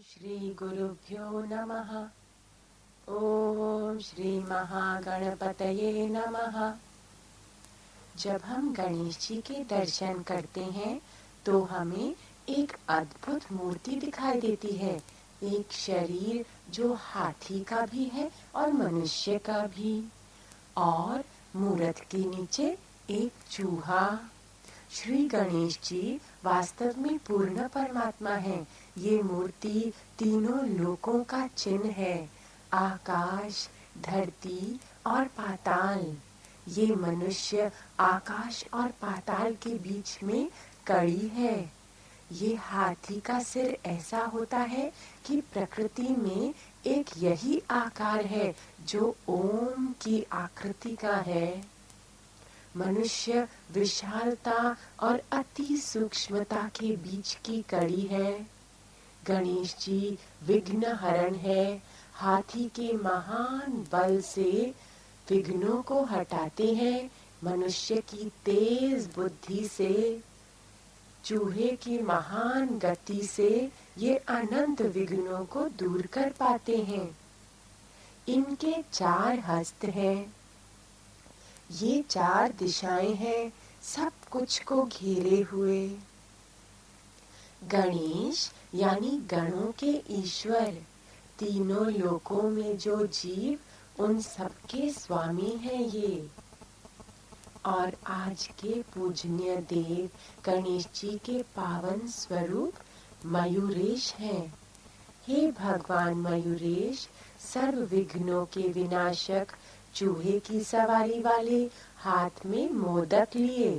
श्री गुरुभ्यो नमः। ओम श्री महागणपतये नमः। जब हम गणेश जी के दर्शन करते हैं तो हमें एक अद्भुत मूर्ति दिखाई देती है। एक शरीर जो हाथी का भी है और मनुष्य का भी, और मूरत के नीचे एक चूहा। श्री गणेश जी वास्तव में पूर्ण परमात्मा हैं। ये मूर्ति तीनों लोकों का चिन्ह है, आकाश, धरती और पाताल। ये मनुष्य आकाश और पाताल के बीच में कड़ी है। ये हाथी का सिर ऐसा होता है कि प्रकृति में एक यही आकार है जो ओम की आकृति का है। मनुष्य विशालता और अति सूक्ष्मता के बीच की कड़ी है। गणेश जी विघ्न हरण है। हाथी के महान बल से विघ्नों को हटाते हैं। मनुष्य की तेज बुद्धि से, चूहे की महान गति से ये अनंत विघ्नों को दूर कर पाते हैं। इनके 4 हस्त हैं। ये 4 दिशाएं हैं, सब कुछ को घेरे हुए। गणेश यानी गणों के ईश्वर, तीनों लोकों में जो जीव उन सबके स्वामी हैं ये। और आज के पूजनीय देव गणेश जी के पावन स्वरूप मयूरेश हैं। हे भगवान मयूरेश, सर्व विघ्नों के विनाशक, चूहे की सवारी वाले, हाथ में मोदक लिए,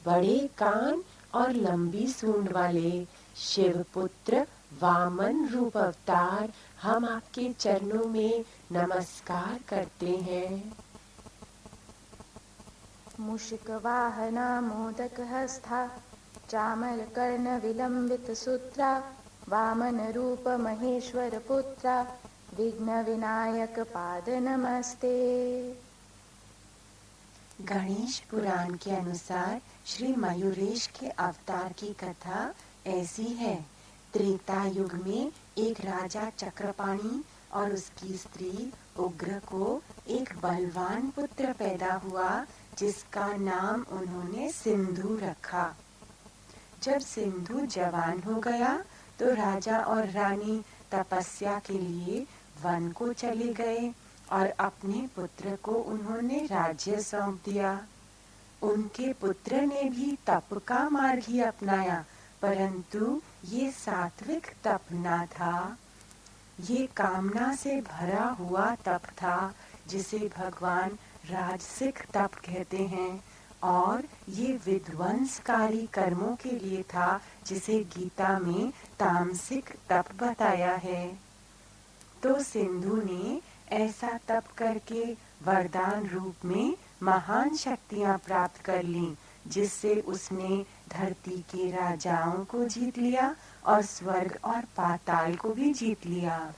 बड़े कान और लंबी सूंड वाले, शिव पुत्र वामन रूप अवतार, हम आपके चरणों में नमस्कार करते हैं। मूषिक वाहना मोदक हस्ता, चामर कर्ण विलंबित सूत्रा, वामन रूप महेश्वर पुत्रा, विघ्न विनायक पाद नमस्ते। गणेश पुराण के अनुसार श्री मयूरेश के अवतार की कथा ऐसी है। त्रेता युग में एक राजा चक्रपाणि और उसकी स्त्री उग्र को एक बलवान पुत्र पैदा हुआ, जिसका नाम उन्होंने सिंधु रखा। जब सिंधु जवान हो गया तो राजा और रानी तपस्या के लिए वन को चले गए और अपने पुत्र को उन्होंने राज्य सौंप दिया। उनके पुत्र ने भी तप का मार्ग ही अपनाया, परंतु ये सात्विक तप न था। ये कामना से भरा हुआ तप था, जिसे भगवान राजसिक तप कहते हैं, और ये विध्वंसकारी कर्मों के लिए था, जिसे गीता में तामसिक तप बताया है। तो सिंधु ने ऐसा तप करके वरदान रूप में महान शक्तियां प्राप्त कर लीं, जिससे उसने धरती के राजाओं को जीत लिया और स्वर्ग और पाताल को भी जीत लिया।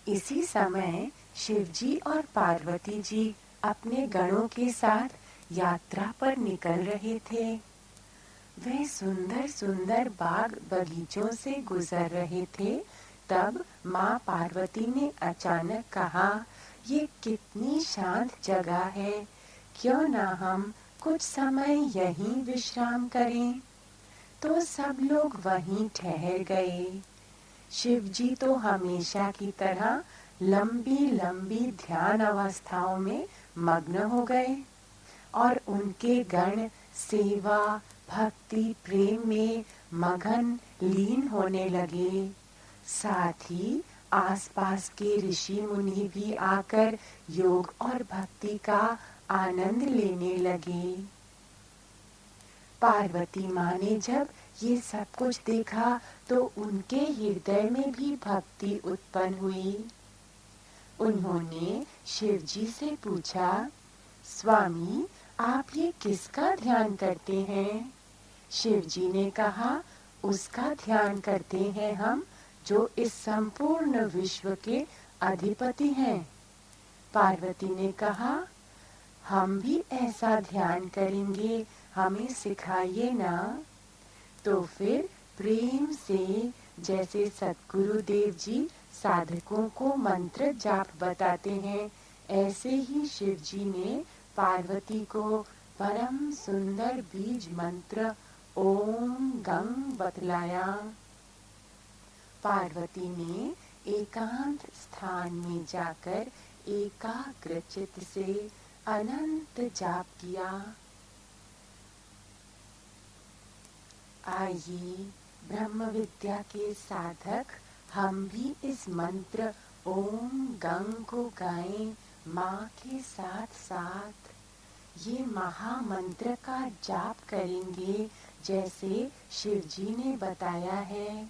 इसी समय शिवजी और पार्वती जी अपने गणों के साथ यात्रा पर निकल रहे थे। वे सुंदर सुंदर बाग बगीचों से गुजर रहे थे। तब माँ पार्वती ने अचानक कहा, ये कितनी शांत जगह है, क्यों ना हम कुछ समय यहीं विश्राम करें। तो सब लोग वहीं ठहर गए। शिवजी तो हमेशा की तरह लंबी लंबी ध्यान अवस्थाओं में मग्न हो गए और उनके गण सेवा, भक्ति, प्रेम में मगन लीन होने लगे। साथ ही आसपास के ऋषि मुनि भी आकर योग और भक्ति का आनंद लेने लगे। पार्वती माँ ने जब ये सब कुछ देखा तो उनके हृदय में भी भक्ति उत्पन्न हुई। उन्होंने शिवजी से पूछा, स्वामी, आप ये किसका ध्यान करते हैं? शिवजी ने कहा, उसका ध्यान करते हैं हम जो इस संपूर्ण विश्व के अधिपति हैं। पार्वती ने कहा, हम भी ऐसा ध्यान करेंगे, हमें सिखाइए ना। तो फिर प्रेम से जैसे सद्गुरुदेव जी साधकों को मंत्र जाप बताते हैं, ऐसे ही शिव जी ने पार्वती को परम सुंदर बीज मंत्र ओम गंग बतलाया। पार्वती ने एकांत स्थान में जाकर एकाग्र चित्त से अनंत जाप किया। आइए ब्रह्म विद्या के साधक हम भी इस मंत्र ओम गंग को गाएं माँ के साथ साथ। ये महामंत्र का जाप करेंगे जैसे शिव जी ने बताया है।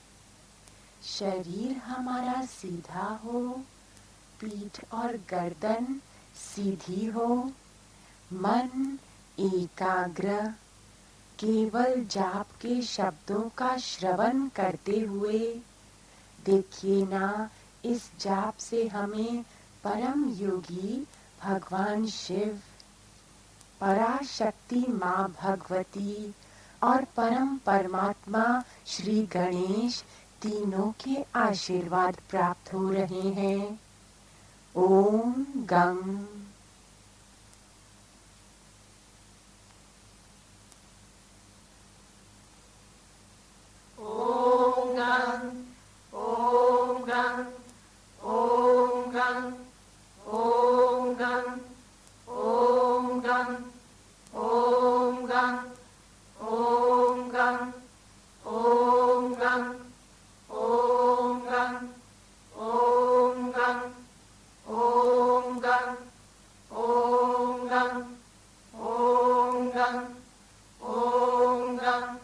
शरीर हमारा सीधा हो, पीठ और गर्दन सीधी हो, मन एकाग्र, केवल जाप के शब्दों का श्रवण करते हुए। देखिए ना, इस जाप से हमें परम योगी भगवान शिव, पराशक्ति माँ भगवती और परम परमात्मा श्री गणेश तीनों के आशीर्वाद प्राप्त हो रहे हैं। ओम गंग। ओम गंग, ओम गंग, ओम गंग, ओम गंग, ओम गंग, ओम गंग, ओम गंग, ओम गंग, ओम गंग, ओम गंग, ओम गंग, ओम गंग, ओम गंग, ओम गंग,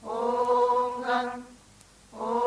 ओम गंग, ओम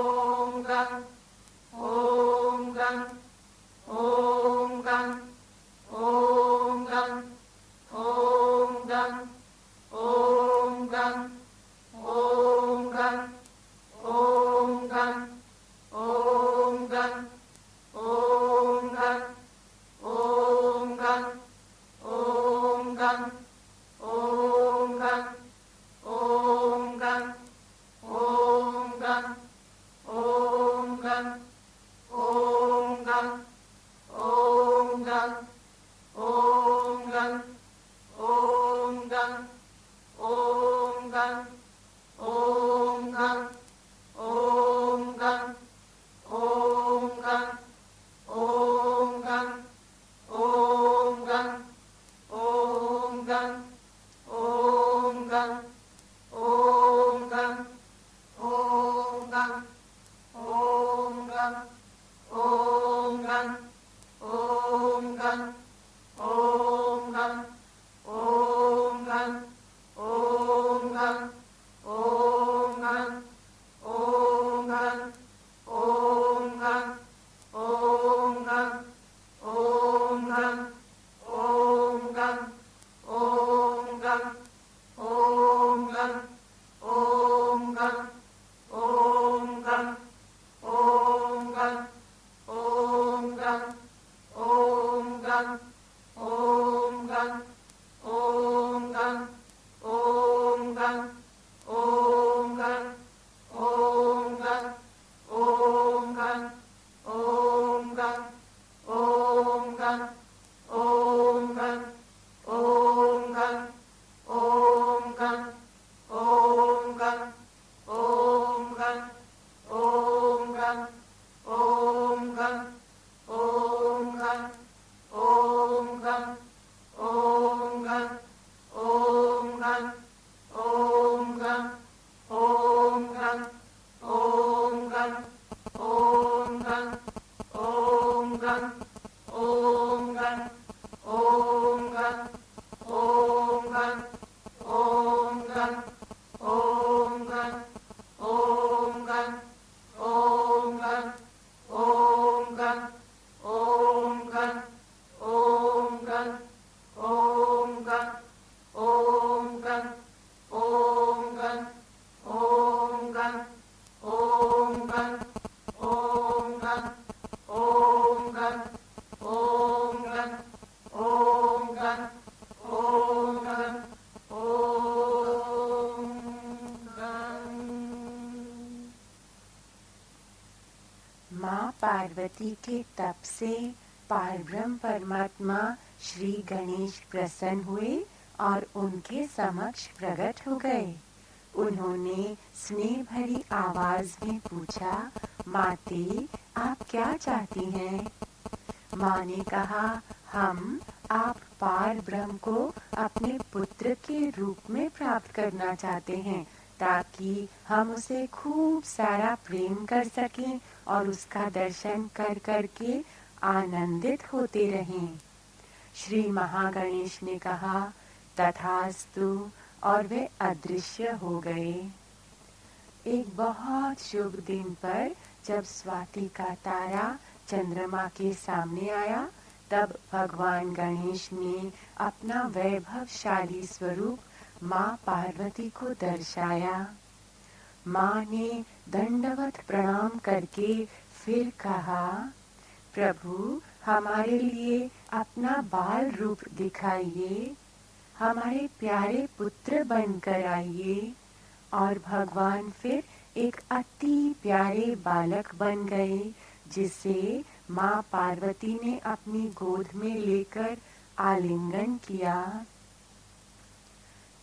माँ पार्वती के तप से पारब्रह्म परमात्मा श्री गणेश प्रसन्न हुए और उनके समक्ष प्रकट हो गए। उन्होंने स्नेह भरी आवाज में पूछा, माते, आप क्या चाहती हैं? माँ ने कहा, हम आप पार ब्रह्म को अपने पुत्र के रूप में प्राप्त करना चाहते हैं, ताकि हम उसे खूब सारा प्रेम कर सकें और उसका दर्शन कर करके आनंदित होते रहें। श्री महागणेश ने कहा, तथास्तु, और वे अदृश्य हो गए। एक बहुत शुभ दिन पर जब स्वाति का तारा चंद्रमा के सामने आया, तब भगवान गणेश ने अपना वैभवशाली स्वरूप माँ पार्वती को दर्शाया। माँ ने दंडवत प्रणाम करके फिर कहा, प्रभु, हमारे लिए अपना बाल रूप दिखाइए, हमारे प्यारे पुत्र बनकर आइए। और भगवान फिर एक अति प्यारे बालक बन गए, जिसे माँ पार्वती ने अपनी गोद में लेकर आलिंगन किया।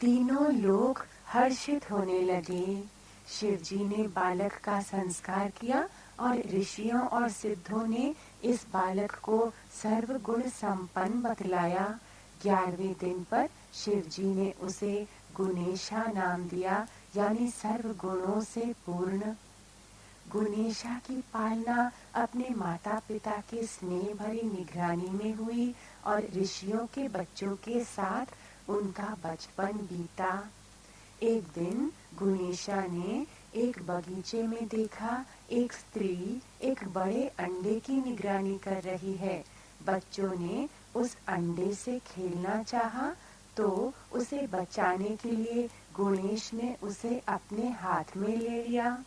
तीनों लोग हर्षित होने लगे। शिव जी ने बालक का संस्कार किया और ऋषियों और सिद्धों ने इस बालक को सर्वगुण संपन्न बतलाया। 11वें दिन पर शिव जी ने उसे गुणेशा नाम दिया, यानी सर्व गुणों से पूर्ण। गुणेशा की पालना अपने माता पिता के स्नेह भरी निगरानी में हुई और ऋषियों के बच्चों के साथ उनका बचपन बीता। एक दिन गुणेशा ने एक बगीचे में देखा, एक स्त्री एक बड़े अंडे की निगरानी कर रही है। बच्चों ने उस अंडे से खेलना चाहा, तो उसे बचाने के लिए गुणेश ने उसे अपने हाथ में ले लिया।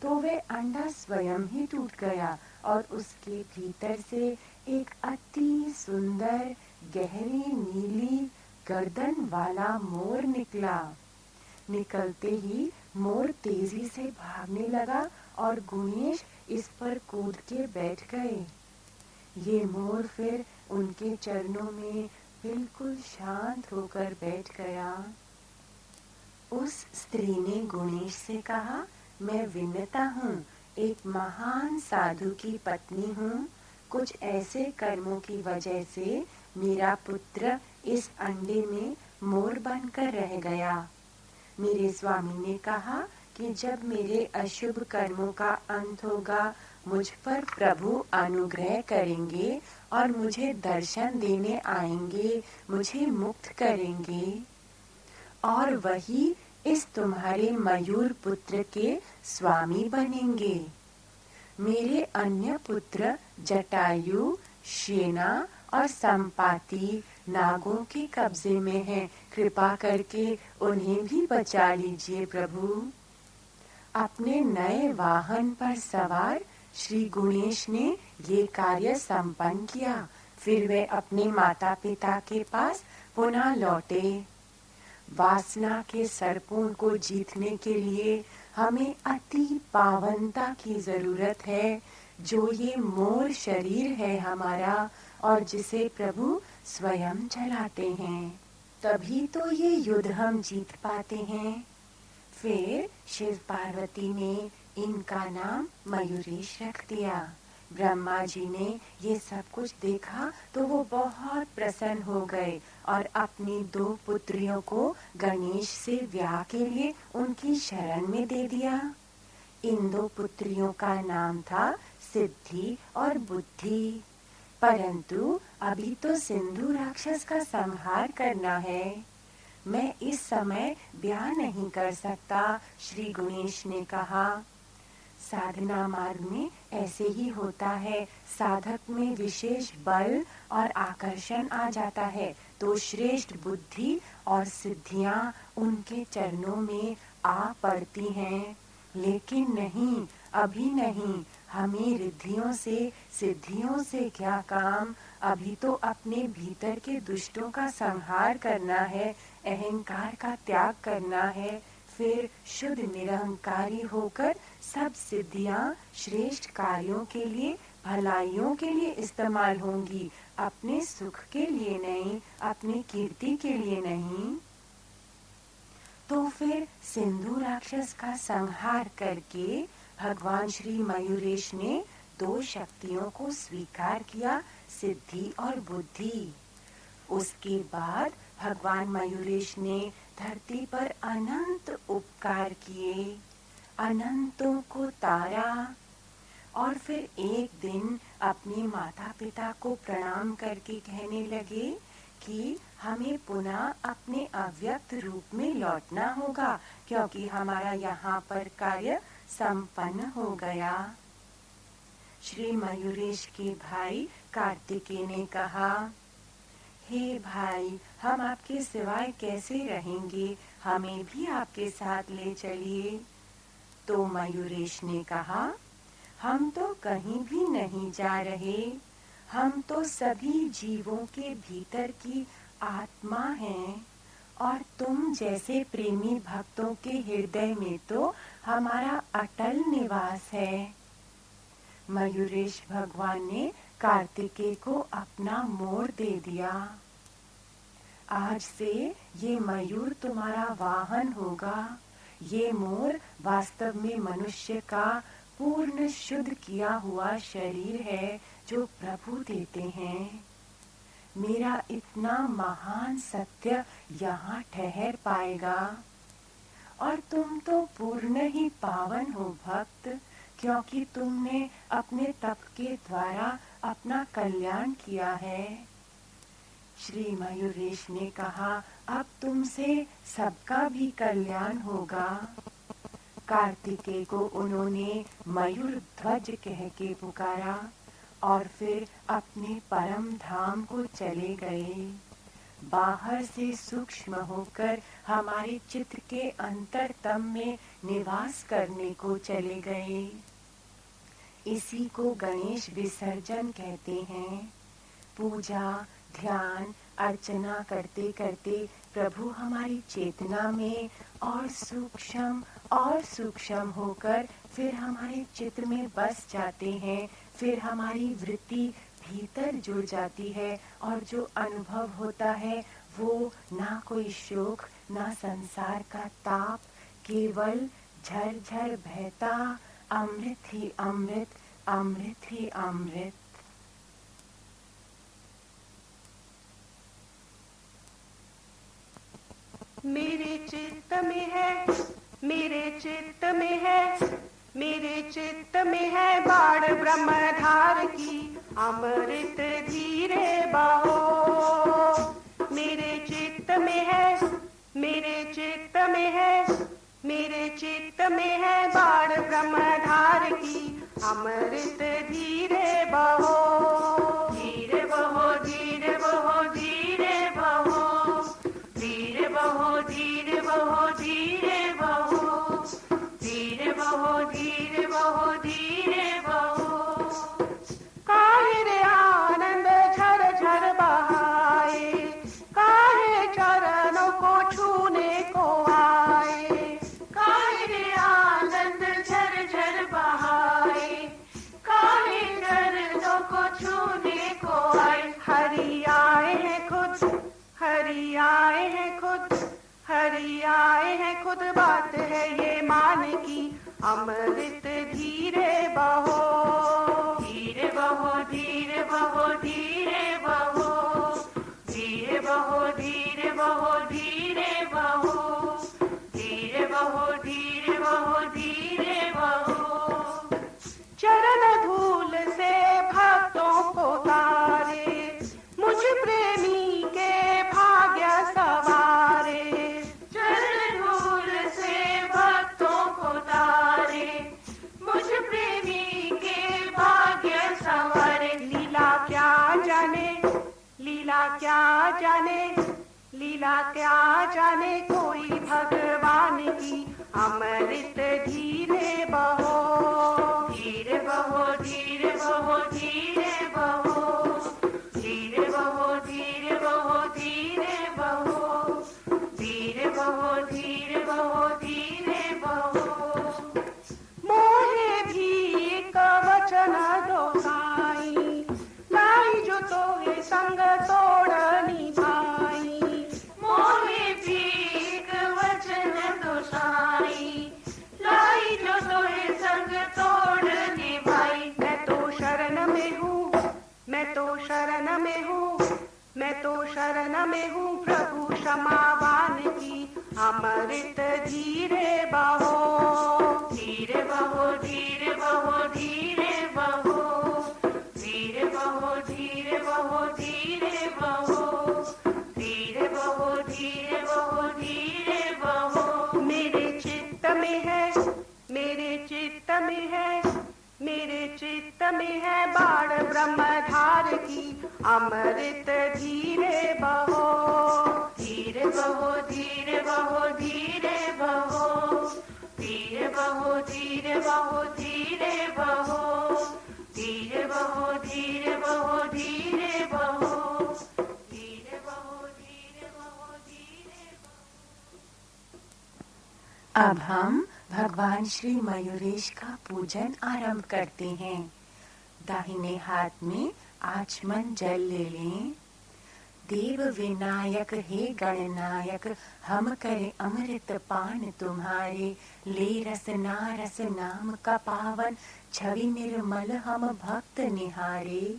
तो वह अंडा स्वयं ही टूट गया और उसके भीतर से एक अति सुंदर गहरी नीली गर्दन वाला मोर निकला। निकलते ही मोर तेजी से भागने लगा और गुणेश इस पर कूद के बैठ गए। ये मोर फिर उनके चरणों में बिल्कुल शांत होकर बैठ गया। उस स्त्री ने गुणेश से कहा, मैं विनता हूँ, एक महान साधु की पत्नी हूँ। कुछ ऐसे कर्मों की वजह से मेरा पुत्र इस अंडे में मोर बनकर रह गया। मेरे स्वामी ने कहा कि जब मेरे अशुभ कर्मों का अंत होगा, मुझ पर प्रभु अनुग्रह करेंगे और मुझे दर्शन देने आएंगे, मुझे मुक्त करेंगे और वही इस तुम्हारे मयूर पुत्र के स्वामी बनेंगे। मेरे अन्य पुत्र जटायु, शेना और संपाति नागों के कब्जे में हैं। कृपा करके उन्हें भी बचा लीजिए प्रभु। अपने नए वाहन पर सवार श्री गुणेश ने ये कार्य संपन्न किया। फिर वे अपने माता पिता के पास पुनः लौटे। वासना के सर्पों को जीतने के लिए हमें अति पावनता की जरूरत है, जो ये मोर शरीर है हमारा और जिसे प्रभु स्वयं चलाते हैं। तभी तो ये युद्ध हम जीत पाते हैं। फिर शिव पार्वती ने इनका नाम मयूरेश रख दिया। ब्रह्मा जी ने ये सब कुछ देखा तो वो बहुत प्रसन्न हो गए और अपनी 2 पुत्रियों को गणेश से ब्याह के लिए उनकी शरण में दे दिया। इन 2 पुत्रियों का नाम था सिद्धि और बुद्धि। परंतु अभी तो सिंधु राक्षस का संहार करना है। मैं इस समय ब्याह नहीं कर सकता, श्री गणेश ने कहा। साधना मार्ग में ऐसे ही होता है। साधक में विशेष बल और आकर्षण आ जाता है तो श्रेष्ठ बुद्धि और सिद्धियां उनके चरणों में आ पड़ती हैं। लेकिन नहीं, अभी नहीं। हमें रिद्धियों से सिद्धियों से क्या काम। अभी तो अपने भीतर के दुष्टों का संहार करना है, अहंकार का त्याग करना है, फिर शुद्ध निरहंकारी होकर सब सिद्धियां श्रेष्ठ कार्यों के लिए, भलाइयों के लिए इस्तेमाल होंगी, अपने सुख के लिए नहीं, अपनी कीर्ति के लिए नहीं। तो फिर सिंधु राक्षस का संहार करके भगवान श्री मयूरेश ने दो शक्तियों को स्वीकार किया, सिद्धि और बुद्धि। उसके बाद भगवान मयूरेश ने धरती पर अनंत उपकार किए, अनंतों को तारा, और फिर एक दिन अपने माता पिता को प्रणाम करके कहने लगे कि हमें पुनः अपने अव्यक्त रूप में लौटना होगा, क्योंकि हमारा यहाँ पर कार्य संपन्न हो गया। श्री मयूरेश के भाई कार्तिकेय ने कहा, हे भाई, हम आपके सिवाय कैसे रहेंगे, हमें भी आपके साथ ले चलिए। तो मयूरेश ने कहा, हम तो कहीं भी नहीं जा रहे, हम तो सभी जीवों के भीतर की आत्मा हैं, और तुम जैसे प्रेमी भक्तों के हृदय में तो हमारा अटल निवास है। मयूरेश भगवान ने कार्तिकेय को अपना मोर दे दिया। आज से ये मयूर तुम्हारा वाहन होगा। ये मोर वास्तव में मनुष्य का पूर्ण शुद्ध किया हुआ शरीर है जो प्रभु देते हैं। मेरा इतना महान सत्य यहाँ ठहर पाएगा, और तुम तो पूर्ण ही पावन हो भक्त, क्योंकि तुमने अपने तप के द्वारा अपना कल्याण किया है। श्री मयूरेश ने कहा, अब तुमसे सबका भी कल्याण होगा। कार्तिकेय को उन्होंने मयूर ध्वज कह के पुकारा और फिर अपने परम धाम को चले गए। बाहर से सूक्ष्म होकर हमारे चित्त के अंतरतम में निवास करने को चले गए। इसी को गणेश विसर्जन कहते हैं। पूजा, ध्यान, अर्चना करते करते प्रभु हमारी चेतना में और सूक्ष्म होकर फिर हमारे चित्त में बस जाते हैं। फिर हमारी वृत्ति भीतर जुड़ जाती है, और जो अनुभव होता है वो ना कोई शोक, ना संसार का ताप, केवल झरझर बहता अमृत ही अमृत, अमृत ही अमृत। मेरे चित्त में है, मेरे चित्त में है, मेरे चित्त में है बाढ़ ब्रह्मधार की, अमृत धीरे बहो। मेरे चित्त में है, मेरे चित्त में है, मेरे चित्त में है बाढ़ ब्रह्मधार की, अमृत धीरे बहो। धीरे बहो, धीरे बहो, धीरे बहो, धीरे बहो, धीरे बहो, धीरे बहो, धीरे बहो, धीरे बहो, धीरे बहो। काहे रे आनंद झर झर बहाए, काहे चरणों को छूने को आए। काहे रे आनंद झर झर बहाए, काहे चरणों को छूने को आए। हरि आए हैं खुद, हरि आए हैं खुद, हरि आए हैं खुद, बात है ये मान की, अमृत धीरे बहो। धीरे बहो, धीरे बहो, धीरे बहो, धीरे बहो, धीरे बहो, धीरे बहो, धीरे बहो, धीरे बहो, धीरे बहो। चरण धूल से भक्तों को तारे, मुझ प्रेमी के भाग्य सवारे। चरण धूल से भक्तों को तारे, मुझ प्रेमी के भाग्य सवारे। लीला क्या जाने, लीला क्या जाने, लीला क्या जाने कोई भगवान की, अमृत धीरे बहो। धीरे बहो, धीरे बहो, धीरे बहो, धीरे बहो, धीरे बहो, धीरे बहो, धीरे बहो, धीरे बहो, धीरे तो शरण में हूँ प्रभु क्षमावान की, अमृत धीरे बहो, धीरे बहो, धीरे बहो, धीरे बहो, धीरे बहो, धीरे बहो, धीरे बहो, धीरे बहो, धीरे बहो, धीरे बहो। मेरे चित्त में है, मेरे चित्त में है, मेरे चित्त में है बाण ब्रह्मधार की, अमृत धीरे बहो, धीरे बहो, धीरे बहो, धीरे बहो, धीरे बहो, धीरे बहो, धीरे बहो, धीरे बहो, धीरे बहो, धीरे बहो, धीरे बहो, धीरे बहो, धीरे बहो। अब हम भगवान श्री मयूरेश का पूजन आरंभ करते हैं। दाहिने हाथ में आचमन जल ले लें। देव विनायक हे गणनायक, हम करें अमृत पान तुम्हारे, ले रसना रस नाम का पावन, छवि निर्मल हम भक्त निहारे।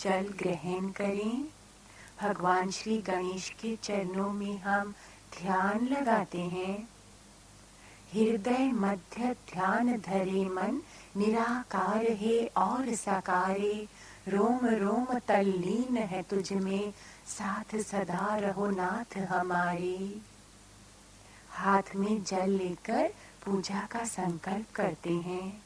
जल ग्रहण करें। भगवान श्री गणेश के चरणों में हम ध्यान लगाते हैं। हृदय मध्य ध्यान धरे मन, निराकार है और साकारे, रोम रोम तल्लीन है तुझ में, साथ सदा रहो नाथ हमारे। हाथ में जल लेकर पूजा का संकल्प करते हैं।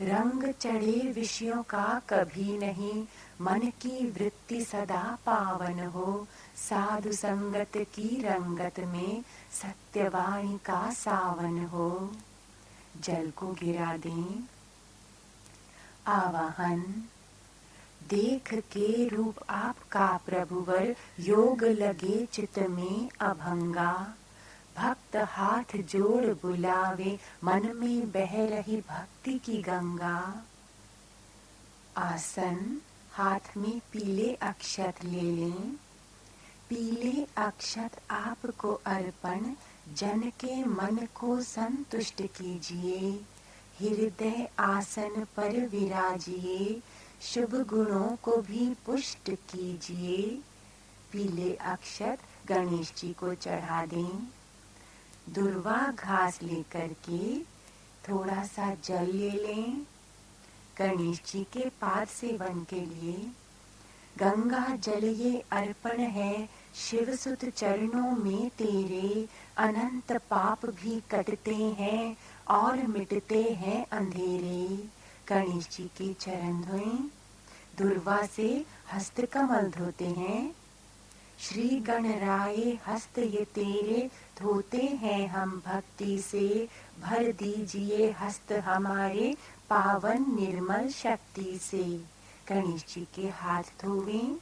रंग चढ़े विषयों का कभी नहीं, मन की वृत्ति सदा पावन हो, साधु संगत की रंगत में, सत्यवाणी का सावन हो। जल को गिरा दें। आवाहन। देख के रूप आपका प्रभुवर, योग लगे चित में अभंगा, भक्त हाथ जोड़ बुलावे, मन में बह रही भक्ति की गंगा। आसन। हाथ में पीले अक्षत ले लें। पीले अक्षत आपको अर्पण, जन के मन को संतुष्ट कीजिए, हृदय आसन पर विराजिए, शुभ गुणों को भी पुष्ट कीजिए। पीले अक्षत गणेश जी को चढ़ा दें। दुर्वा घास लेकर के थोड़ा सा जल ले लें। गणेश जी के पाद सेवन के लिए गंगा जल ये अर्पण है, शिव सुत चरणों में तेरे, अनंत पाप भी कटते हैं और मिटते हैं अंधेरे। गणेश जी के चरण धोएं। दुर्वा से हस्त कमल धोते हैं। श्री गणराय हस्त ये तेरे, धोते हैं हम भक्ति से, भर दीजिए हस्त हमारे, पावन निर्मल शक्ति से। गणेश जी के हाथ धोवें।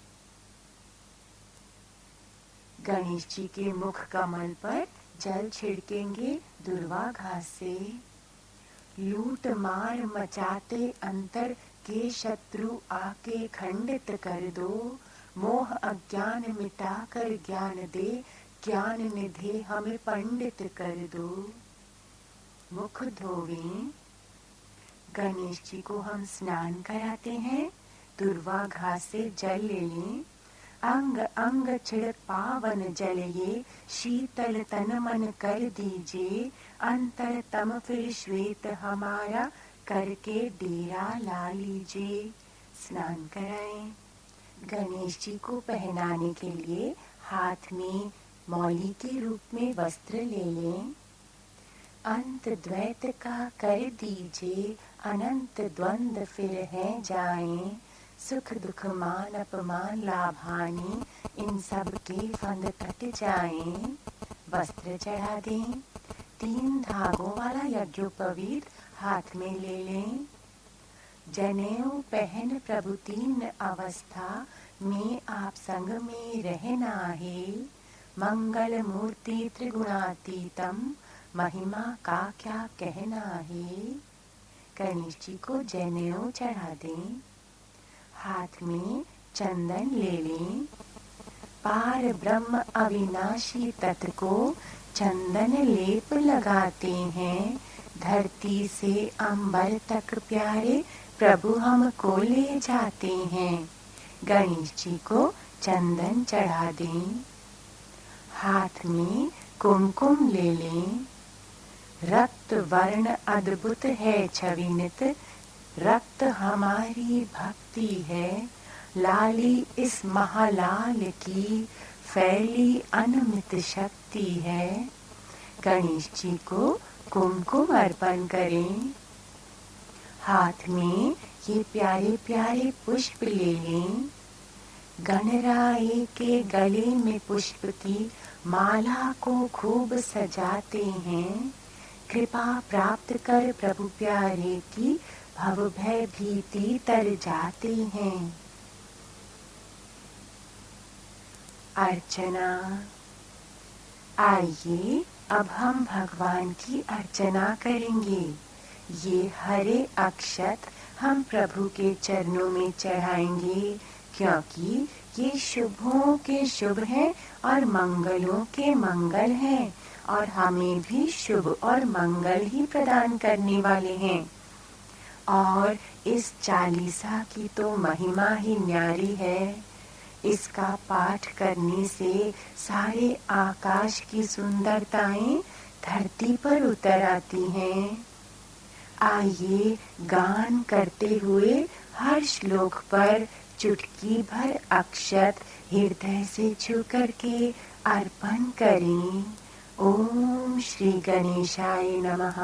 गणेश जी के मुख कमल पर जल छिड़केंगे दुर्वा घास से। लूट मार मचाते अंतर के शत्रु आके खंडित कर दो, मोह अज्ञान मिटा कर ज्ञान दे, ज्ञान निधि हमें पंडित कर दो। मुख धोवें। गणेश जी को हम स्नान कराते हैं। दुर्वा घास से जल ले लें। अंग अंग छिड़क पावन जल ये, शीतल तन मन कर दीजिए, अंतर तम फिर श्वेत हमारा, करके डेरा ला लीजिए। स्नान कराएं। गणेश जी को पहनाने के लिए हाथ में मौली के रूप में वस्त्र ले लें। अंत द्वैत का कर दीजिए, अनंत द्वंद्व फिर हैं जाएं, सुख दुख मान अपमान लाभ हानि, इन सब के फंद कट जाएं। वस्त्र चढ़ा दें। 3 धागों वाला यज्ञोपवीत हाथ में ले लें। जनेऊ पहन प्रभु 3 अवस्था में आप संग में रहना है, मंगल मूर्ति त्रिगुणातीतम, महिमा का क्या कहना है। गणेश जी को जनेऊ चढ़ा दें। हाथ में चंदन ले लें। पार ब्रह्म अविनाशी तत्व को चंदन लेप लगाते हैं, धरती से अंबर तक प्यारे प्रभु हमको ले जाते हैं। गणेश जी को चंदन चढ़ा दें। हाथ में कुमकुम ले लें। रक्त वर्ण अद्भुत है छविनित, रक्त हमारी भक्ति है। लाली इस महालाल की फैली अनमित शक्ति है। गणेश जी को कुमकुम अर्पण करें। हाथ में ये प्यारे प्यारे पुष्प ले लें। गणराय के गले में पुष्प की माला को खूब सजाते हैं। कृपा प्राप्त कर प्रभु प्यारे की भव भय भीति तर जाते हैं। अर्चना। आइए अब हम भगवान की अर्चना करेंगे। ये हरे अक्षत हम प्रभु के चरणों में चढ़ाएंगे, क्योंकि ये शुभों के शुभ हैं और मंगलों के मंगल हैं और हमें भी शुभ और मंगल ही प्रदान करने वाले हैं। और इस चालीसा की तो महिमा ही न्यारी है। इसका पाठ करने से सारे आकाश की सुंदरताएं धरती पर उतर आती हैं। आइए गान करते हुए हर श्लोक पर चुटकी भर अक्षत हृदय से छू करके अर्पण करें। ओम श्री गणेशाय नमः।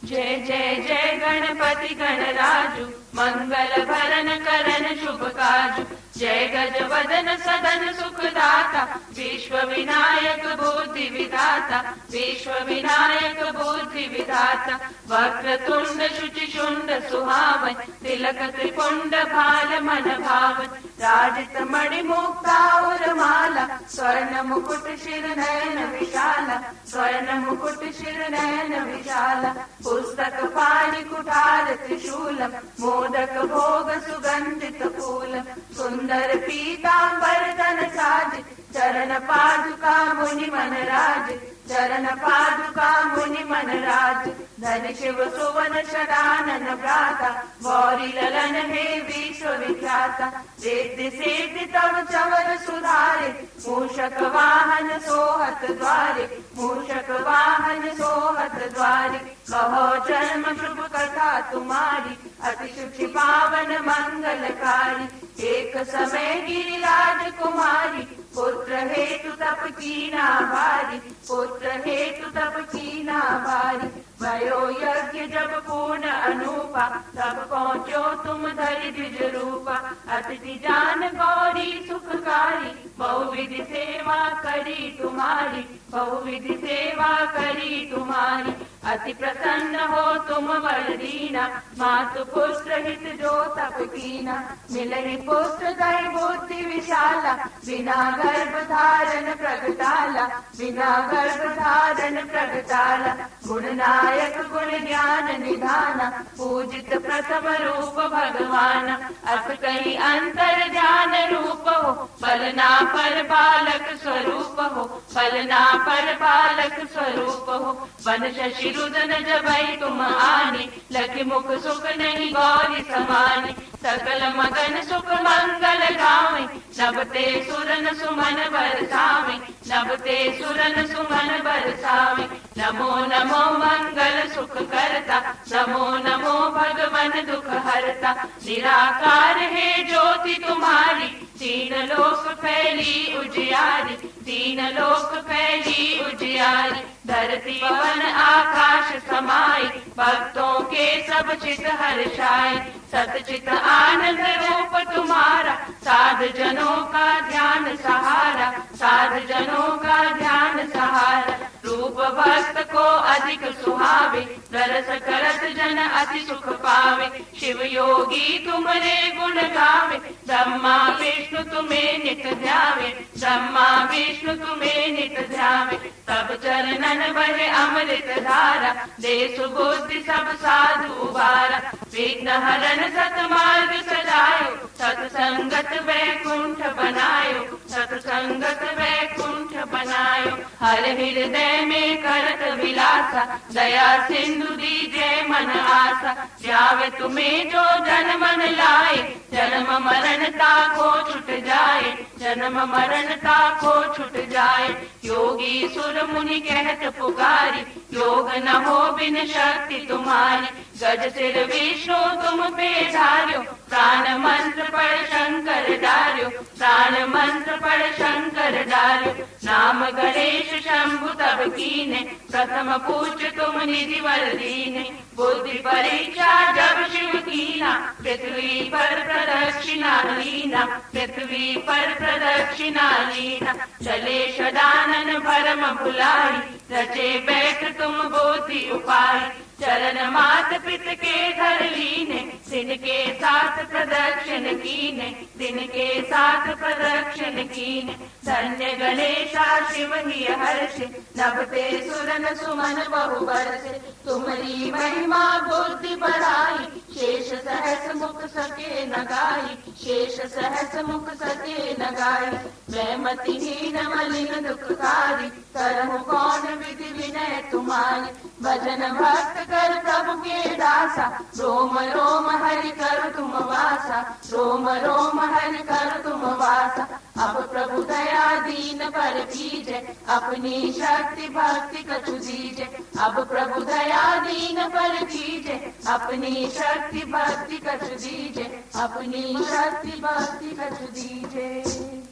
जय जय जय गणपति गणराजु, मंगल भरण करण शुभ काजु। जय गज वदन सदन सुखदाता, विश्व विनायक बुद्धि विधाता, विश्व विनायक बुद्धि विधाता। वक्रतुंड शुचि शुंड सुहावन, तिलक त्रिपुंड भाल मन भावन। राजित मणि मुक्ता और माला, स्वर्ण मुकुट शिर नयन विशाला, स्वर्ण मुकुट शिर नयन विशाला। पुस्तक पाणि कुठार त्रिशूलम, मोदक भोग सुगंधित फूलम। सुंदर पीतांबर तन साज, चरण पादुका मुनि मन राज, चरण पादुका मुनि मन राज। धन शिव सुवन षडानन भ्राता, गौरी ललन हे विश्व विख्याता। रिद्धि सिद्धि तव चवर सुधारे, मूषक वाहन सोहत द्वारे, मूषक वाहन सोहत द्वारे। कहो जन्म शुभ कथा तुम्हारी, अति शुचि पावन मंगलकारी। एक समय गिरिराज कुमारी, पुत्र हेतु तप कीना भारी, पुत्र हेतु तप कीना भारी। भयो यज्ञ जब पूर्ण अनूपा, तब पहुँचो तुम धरि द्विज रूपा। अतिथि जान गौरी सुखकारी, बहुविधि सेवा करी तुम्हारी, बहुविधि सेवा करी तुम्हारी। अति प्रसन्न हो तुम वर दीना, मातु पुत्र हित जो तप कीना। मिलहि पुत्र दय बुद्धि विशाला, बिना गर्भ धारण प्रगटाला, बिना गर्भ धारण प्रगटाला। गुण नायक गुण ज्ञान निधाना, पूजित प्रथम रूप भगवान। अस कहीं अंतर ज्ञान रूप हो, पलना पर बालक स्वरूप हो, पलना पर बालक स्वरूप हो। वन शशि रुदन जबै तुम आने, लखि मुख सुख नहीं गौरी समाने। सकल मगन सुख मंगल गावे, नभते सुरन सुमन बरसावे, नभते सुरन सुमन बरसावे। नमो नमो मंगल सुख करता, नमो नमो भगवन दुख हरता। निराकार है ज्योति तुम्हारी, तीन लोक फैली उजियारी, तीन लोक फैली उजियारी। धरती पवन आकाश समाई, भक्तों के सब चित हर्षाए। सतचित आनंद रूप तुम्हारा, साध जनों का ध्यान सहारा, साध जनों का ध्यान सहारा। रूप भक्त को अधिक सुहावे, दरस करत जन अति सुख पावे। शिव योगी तुमरे गुण गावे, ब्रह्मा विष्णु तुम्हें नित ध्यावे, ब्रह्मा विष्णु तुम्हें नित ध्यावे। तब चरणन बहे अमृत धारा, दे सुबुद्धि सब साधु उबारा। विघ्न हरण सतमार्ग सजायो, सतसंगत वैकुंठ बनायो, सतसंगत वैकुंठ बनायो। हर हृदय में करत विलासा, दया सिंधु दीजे मन आसा। जावे तुम्हें जो जन मन लाए, जन्म मरणता को छुट जाए, जन्म मरणता को छुट जाए। योगी सुर मुनि कहत पुकारी, योग न हो बिन शक्ति तुम्हारी। गज सिर विष्णु तुम पे धार्यो, प्राण मंत्र पढ़ शंकर डार्यो, प्राण मंत्र पढ़ शंकर डार्यो। नाम गणेश शंभु तब कीने, प्रथम पूज तुम निधि वर दीने। बुद्धि परीक्षा जब शिव कीना, पृथ्वी पर प्रदक्षिणा लीना, पृथ्वी पर प्रदक्षिणा लीना। चले सदानन भरम भुलाई, रचे बैठ तुम बुद्धि उपाय। चरण मात पित के धर लीने, दिन के साथ प्रदक्षिण कीने, दिन के साथ प्रदक्षिण कीने। धन्य गणेशा शिव ही हर्ष, नभते सुरन सुमन बहु बरस। तुम्हारी महिमा बुद्धि बढ़ाई, शेष सहस मुख सके न गाई, शेष सहस मुख सके न गाई। मैं मतिहीन मलिन दुखकारी, करहु कौन विधि विनय तुम्हारी। भजन भक्त कर प्रभु के दासा, रोम रोम हरि कर तुम वासा, रोम रोम हरि कर तुम वासा। अब प्रभु दया दीन पर कीजे, अपनी शक्ति भक्ति कछु दीजे। अब प्रभु दया दीन पर कीजे, अपनी शक्ति भक्ति कछु दीजे, अपनी शक्ति भक्ति कछु दीजे।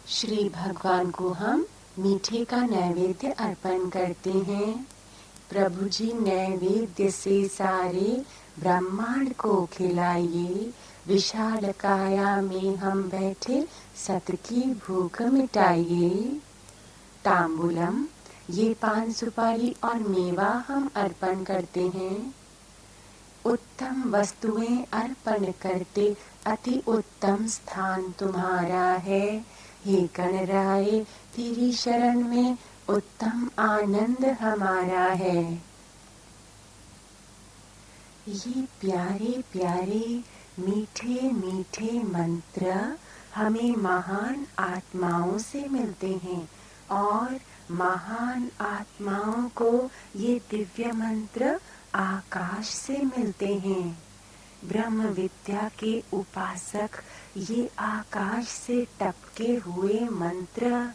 श्री भगवान को हम मीठे का नैवेद्य अर्पण करते हैं। प्रभु जी नैवेद्य से सारे ब्रह्मांड को खिलाइए। विशाल काया में हम बैठे सत्र की भूख मिटाइए। तांबूलम, ये पान सुपारी और मेवा हम अर्पण करते हैं। उत्तम वस्तुएं अर्पण करते अति उत्तम स्थान तुम्हारा है। हे गणराय, तेरी शरण में उत्तम आनंद हमारा है। ये प्यारे प्यारे मीठे मीठे मंत्र हमें महान आत्माओं से मिलते हैं और महान आत्माओं को ये दिव्य मंत्र आकाश से मिलते हैं। ब्रह्म विद्या के उपासक ये आकाश से टपके हुए मंत्र,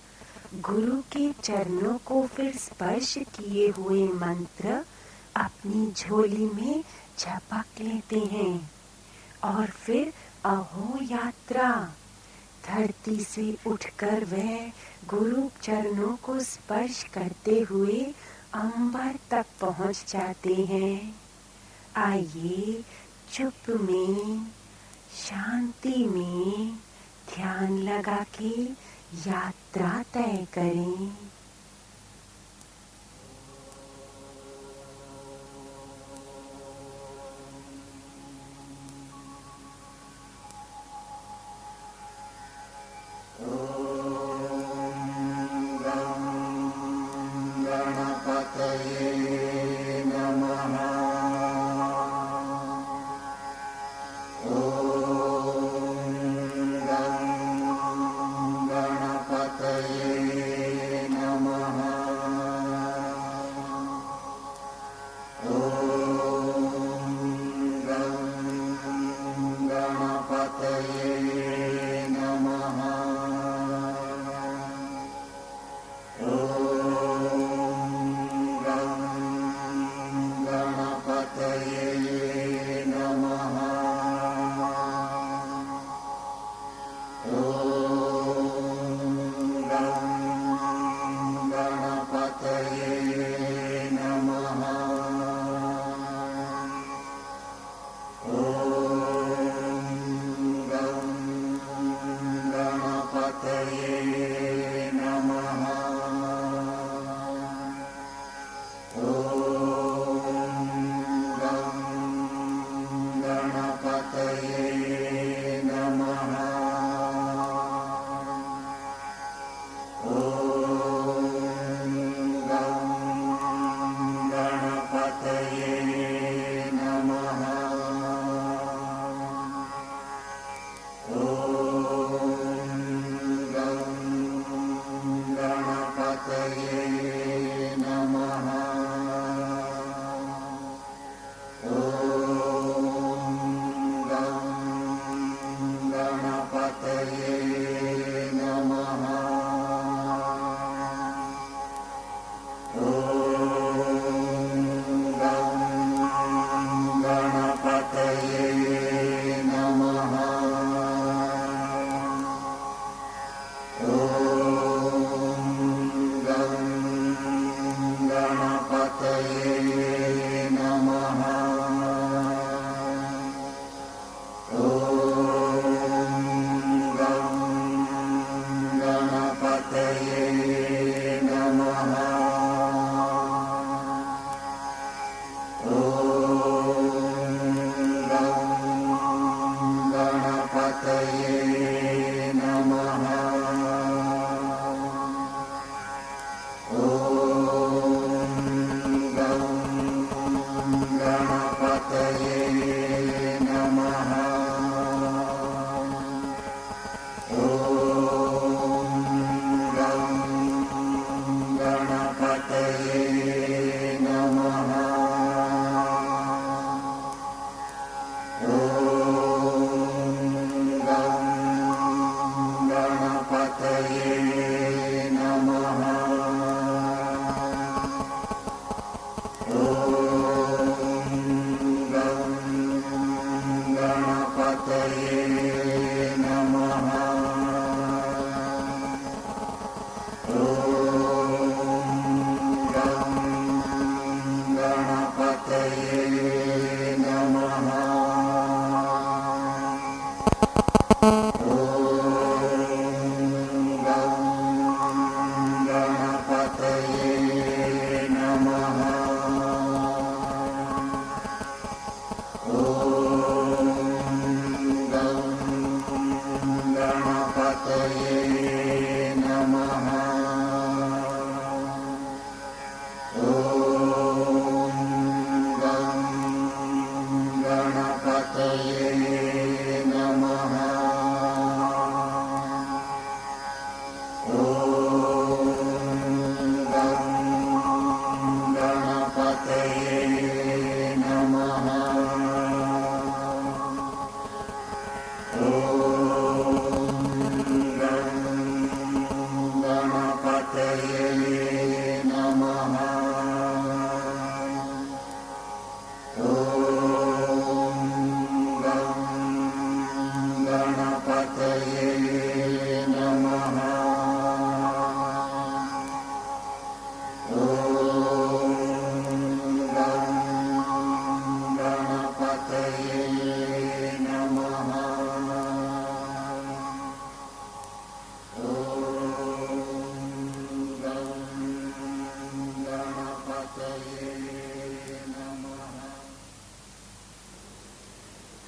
गुरु के चरणों को फिर स्पर्श किए हुए मंत्र अपनी झोली में झपक लेते हैं और फिर अहो यात्रा, धरती से उठकर वह गुरु चरणों को स्पर्श करते हुए अंबर तक पहुंच जाते हैं। आइए चुप में, शांति में ध्यान लगा के यात्रा तय करें।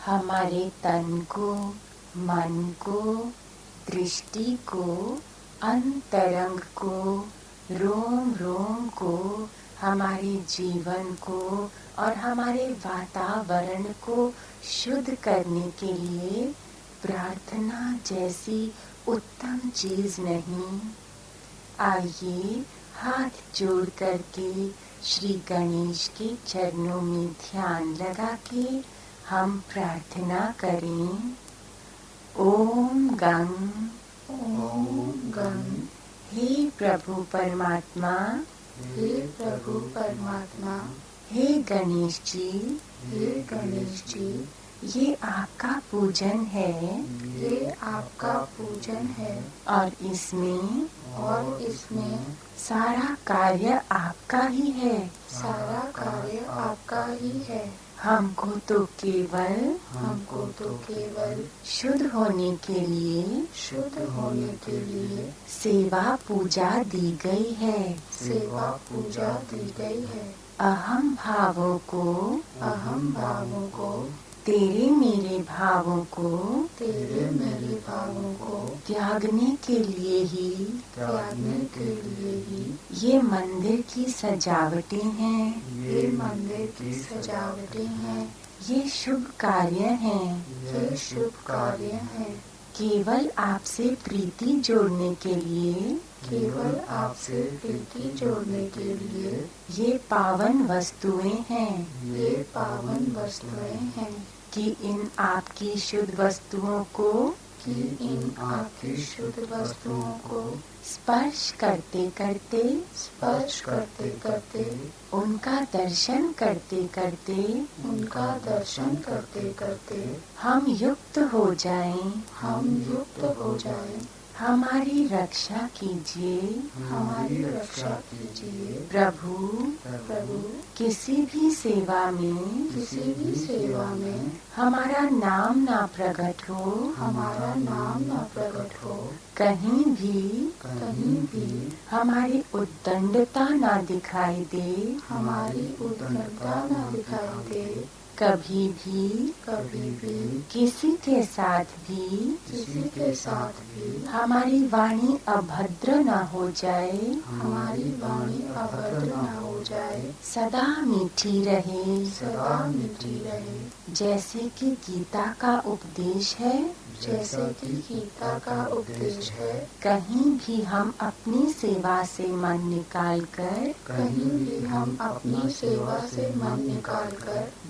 हमारे तन को, मन को, दृष्टि को, अंतरंग को, रोम रोम को, हमारे जीवन को और हमारे वातावरण को शुद्ध करने के लिए प्रार्थना जैसी उत्तम चीज नहीं। आइए हाथ जोड़ करके श्री गणेश के चरणों में ध्यान लगा के हम प्रार्थना करें। ओम गं, ओम गं। हे प्रभु परमात्मा, हे प्रभु परमात्मा, हे गणेश जी, हे गणेश जी, ये आपका पूजन है ये आपका पूजन है और इसमें सारा कार्य आपका ही है। सारा कार्य आपका ही है। हमको तो केवल शुद्ध होने के लिए सेवा पूजा दी गई है। सेवा पूजा दी गई है। अहम भावों को तेरे मेरे भावों को त्यागने के लिए ही ये मंदिर की सजावटें हैं। ये शुभ कार्य हैं। केवल आपसे प्रीति जोड़ने के लिए ये पावन वस्तुएं हैं कि इन आपकी शुद्ध वस्तुओं को स्पर्श करते करते उनका दर्शन करते हम युक्त हो जाएं। हमारी रक्षा कीजिए प्रभु। किसी भी सेवा में हमारा नाम ना प्रकट हो, कहीं भी हमारी उद्दंडता ना दिखाई दे, कभी भी किसी के साथ भी हमारी वाणी अभद्र न हो जाए, सदा मीठी रहे, जैसे कि गीता का उपदेश है, कहीं भी हम अपनी सेवा से मन निकाल कर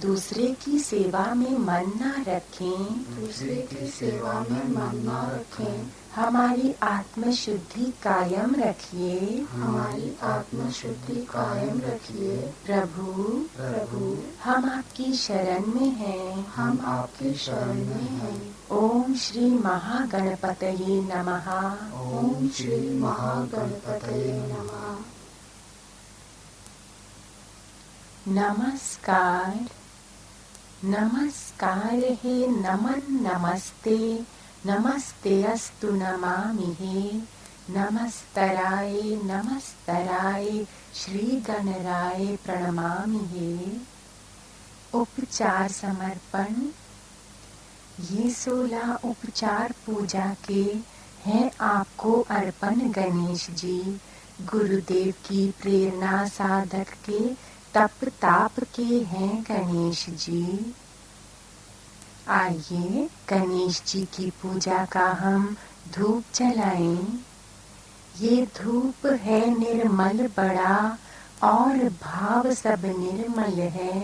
दूसरे की सेवा में मन न रखें, हमारी आत्मशुद्धि कायम रखिए, प्रभु हम आपकी शरण में हैं, ओम श्री महागणपतये नमः। नमस्कार, नमस्कार हे, नमन नमस्ते, नमस्ते अस्तु नमामि हे, नमस्तराय नमस्तराय श्री गणराय प्रणमामि हे। उपचार समर्पण। ये 16 उपचार पूजा के हैं आपको अर्पण गणेश जी। गुरुदेव की प्रेरणा साधक के तप ताप के हैं गणेश जी। आइए गणेश जी की पूजा का हम धूप जलाएं। ये धूप है निर्मल बड़ा और भाव सब निर्मल है।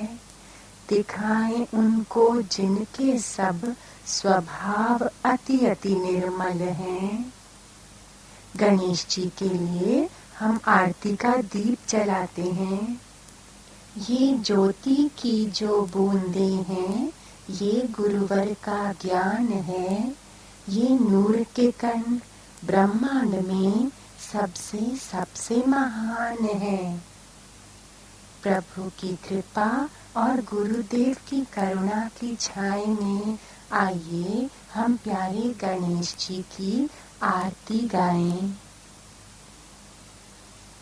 दिखाएं उनको जिनके सब स्वभाव अति अति निर्मल हैं। गणेश जी के लिए हम आरती का दीप जलाते हैं। ये ज्योति की जो बूंदें हैं, ये गुरुवर का ज्ञान है। ये नूर के कण ब्रह्मांड में सबसे महान है। प्रभु की कृपा और गुरुदेव की करुणा की छाया में आइए हम प्यारे गणेश जी की आरती गाएं।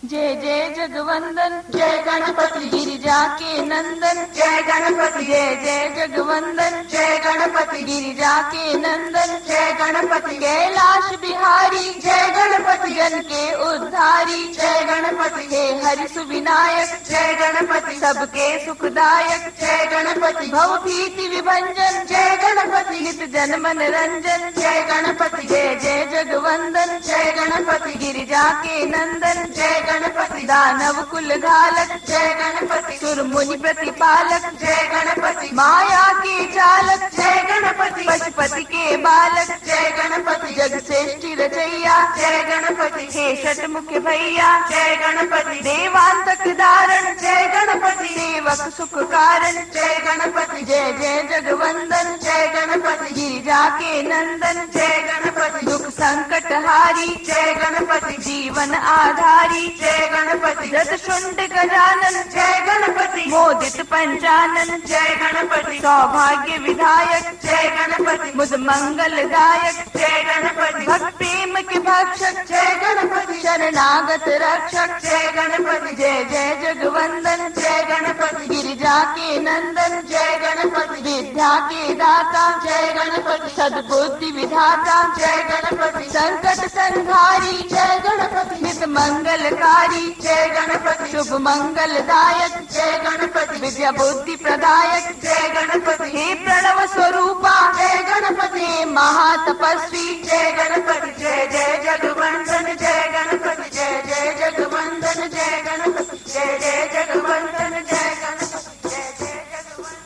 जय जय जगवंदन, जय गणपति गिरिजा के नंदन, जय गणपति, जय जय जगवंदन, जय गणपति गिरिजा के नंदन, जय गणपति कैलाश बिहारी, जय गणपति जन के उद्धारी, जय गणपति हे हरि सुविनायक, जय गणपति सबके सुखदायक, जय गणपति भव भीति विभंजन, जय गणपति नित जन मनरंजन, जय गणपति जय जय जगवंदन, जय गणपति गिरिजा के नंदन, जय गणपति दानव कुल घालक, जय गणपति सुर मुनि प्रतिपालक, जय गणपति माया के चालक, जय गणपति पशुपति के बालक, जय गणपति जग श्रेष्ठी रचैया, जय गणपति हे षटमुख भैया, जय गणपति देवांतक धारण, जय गणपति सेवक सुख कारण, जय गणपति जय जय जगवंदन, जय गणपति गिरिजा के नंदन, जय गणपति दुख संकट हारी, जय गणपति जीवन आधारी, जय गणपति रतशुंड गजानन, जय गणपति मोदित पंचानन, जय गणपति सौभाग्य विधायक, जय गणपति मुद मंगलदायक, जय गणपति भक्त प्रेम के भक्षक, जय गणपति शरणागत रक्षक, जय गणपति जय जय जगवंदन, जय गणपति गिरिजा के नंदन, जय गणपति विद्या के दाता, जय गणपति सद्बुद्धि विधाता, जय गणपति संकट संहारी, जय गणपति नित मंगलकारी, जय गणपति शुभ मंगलदायक, जय गणपति विद्या बुद्धि प्रदायक, जय गणपति हे प्रणव स्वरूपा, जय गणपति महातपस्वी, जय गणपति जय जय जगवंदन, जय गणपति जय जय जगवंदन, जय गणपति जय जय जगवंदन, जय गणपति जय जय जगवंदन।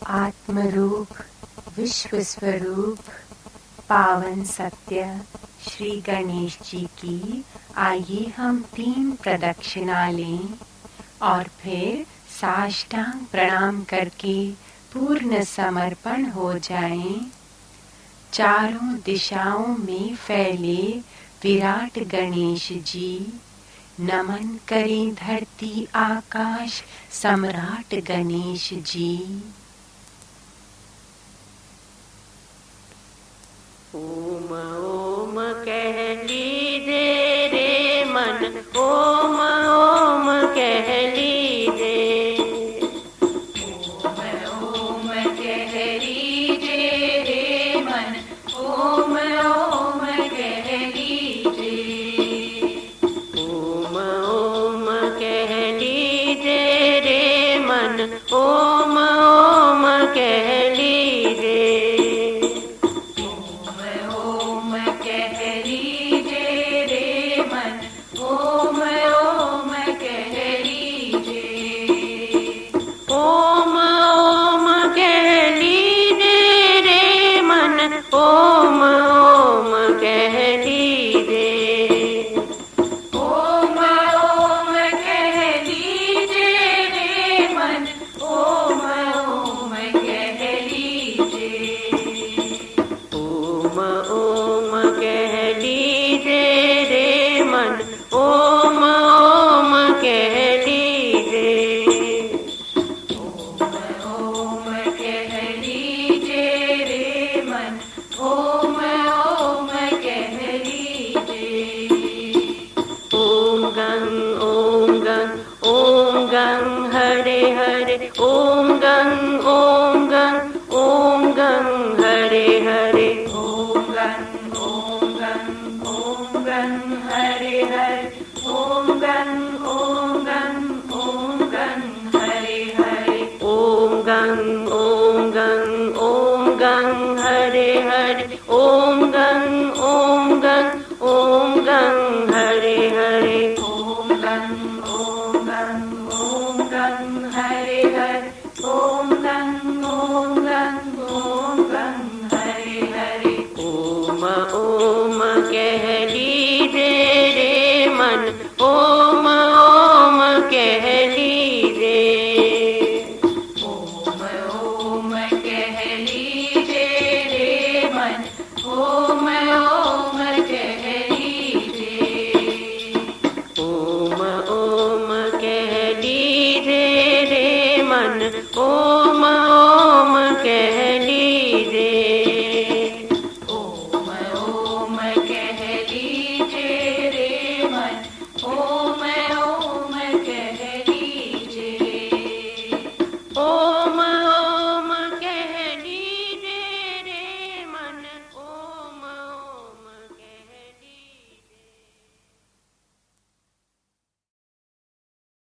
आत्मरूप विश्व स्वरूप पावन सत्य श्री गणेश जी की आइए हम 3 प्रदक्षिणा लें और फिर साष्टांग प्रणाम करके पूर्ण समर्पण हो जाएं। चारों दिशाओं में फैले विराट गणेश जी, नमन करें धरती आकाश सम्राट गणेश जी। ओम ओम कह लीजे रे मन ओम ओम कह लीजिए। ओम कह लीजिए रे मन, ओम ओम कह लीजिए। ओम ओम कह लीजिए रे मन, ओम ओम कह लीजिए। ओम कह लीजिए रे मन, ओम ओम कह लीजिए। ओम ओम कह लीजिए रे मन, ओम ओम कह लीजिए। ओम ओम कह लीजिए रे मन, ओम ओम कह लीजिए। ओम ओम कह लीजिए रे मन, ओम ओम कह लीजिए। ओम कह लीजिए रे मन, ओम ओम कह लीजिए। ओम गं हरे हरे, ओम गं हरे हरे। ओम गं हरे हरे, ओम गं